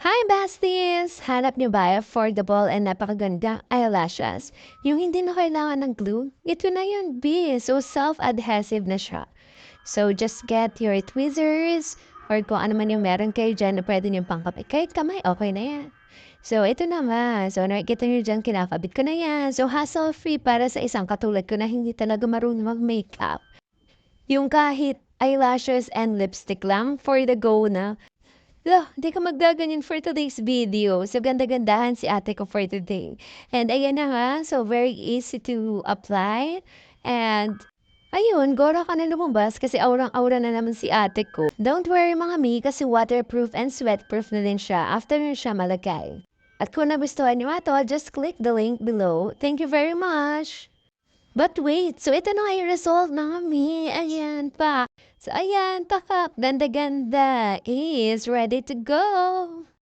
Hi, besties! Hanap niyo ba affordable and napakaganda eyelashes? Yung hindi na kailangan ng glue? Ito na yun, B. So, self-adhesive na siya. So, just get your tweezers or kung ano man yung meron kayo dyan na pwede niyong pangkapit. Kahit kamay, okay na yan. So, ito naman. So, nakikita niyo dyan, kinakabit ko na yan. So, hassle-free para sa isang katulad ko na hindi talaga marunong mag-makeup. Yung kahit eyelashes and lipstick lang for the go na. Di ka maggaganyan for today's video. So, ganda-gandahan si ate ko for today. And ayan na nga, so very easy to apply. And ayun, gora ka na lumabas kasi aurang-aura na naman si ate ko. Don't worry mga mi kasi waterproof and sweatproof na din siya after nyo siya malagay. At kung nagustuhan nyo ito, just click the link below. Thank you very much! But wait, so ito na nga yung result namin. Ayan pa. So ayan, takap, ganda-ganda is ready to go.